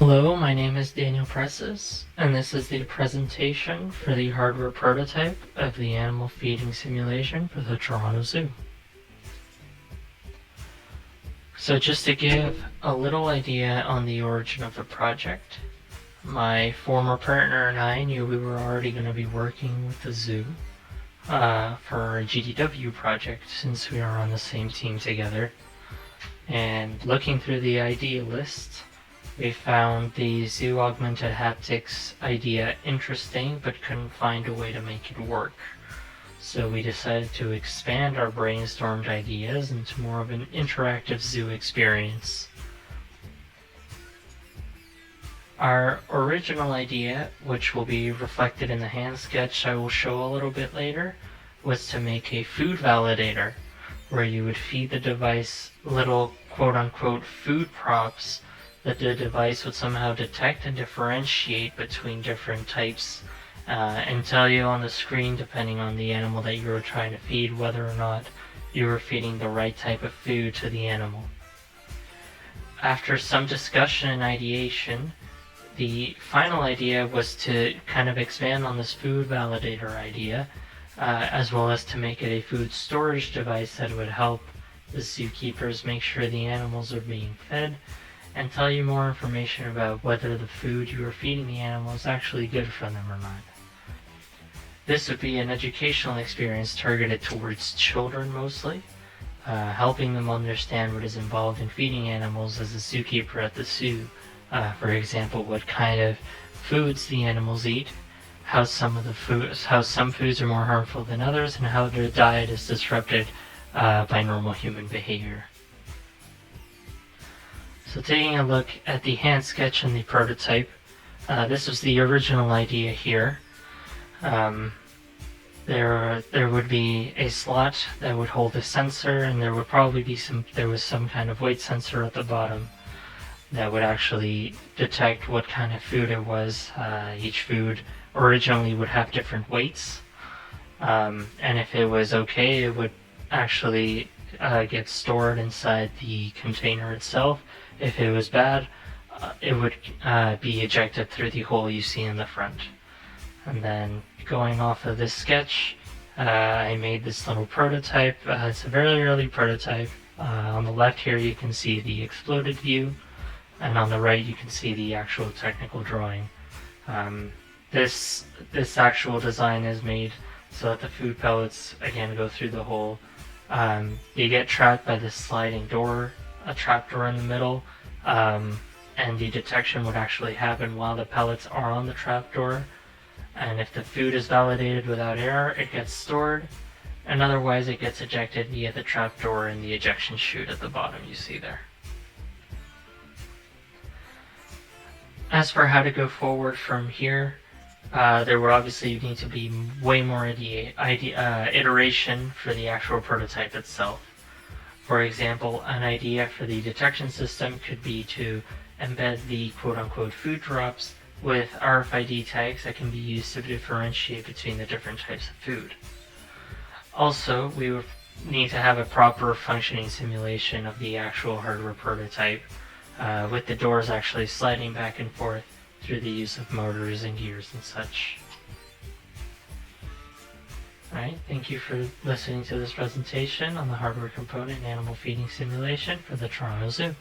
Hello, my name is Daniel Presses, and this is the presentation for the hardware prototype of the animal feeding simulation for the Toronto Zoo. So just to give a little idea on the origin of the project, my former partner and I knew we were already going to be working with the zoo for a GDW project since we are on the same team together. And looking through the idea list, we found the zoo augmented haptics idea interesting, but couldn't find a way to make it work. So we decided to expand our brainstormed ideas into more of an interactive zoo experience. Our original idea, which will be reflected in the hand sketch I will show a little bit later, was to make a food validator, where you would feed the device little quote-unquote food props that the device would somehow detect and differentiate between different types and tell you on the screen, depending on the animal that you were trying to feed, whether or not you were feeding the right type of food to the animal. After some discussion and ideation, the final idea was to kind of expand on this food validator idea, as well as to make it a food storage device that would help the zookeepers make sure the animals are being fed, and tell you more information about whether the food you are feeding the animal is actually good for them or not. This would be an educational experience targeted towards children mostly, helping them understand what is involved in feeding animals as a zookeeper at the zoo. For example, what kind of foods the animals eat, how some foods are more harmful than others, and how their diet is disrupted by normal human behavior. So taking a look at the hand sketch and the prototype, this was the original idea here. There would be a slot that would hold a sensor, and there would probably be some kind of weight sensor at the bottom that would actually detect what kind of food it was. Each food originally would have different weights, and if it was okay, it would actually get stored inside the container itself. If it was bad, it would be ejected through the hole you see in the front. And then going off of this sketch, I made this little prototype. It's a very early prototype. On the left here you can see the exploded view, and on the right you can see the actual technical drawing. This actual design is made so that the food pellets again go through the hole. They get trapped by this sliding door, a trap door in the middle, and the detection would actually happen while the pellets are on the trap door. And if the food is validated without error, it gets stored, and otherwise it gets ejected via the trap door and the ejection chute at the bottom you see there. As for how to go forward from here, there would obviously need to be way more iteration for the actual prototype itself. For example, an idea for the detection system could be to embed the quote-unquote food drops with RFID tags that can be used to differentiate between the different types of food. Also, we would need to have a proper functioning simulation of the actual hardware prototype, with the doors actually sliding back and forth through the use of motors and gears and such. Alright, thank you for listening to this presentation on the hardware component and animal feeding simulation for the Toronto Zoo.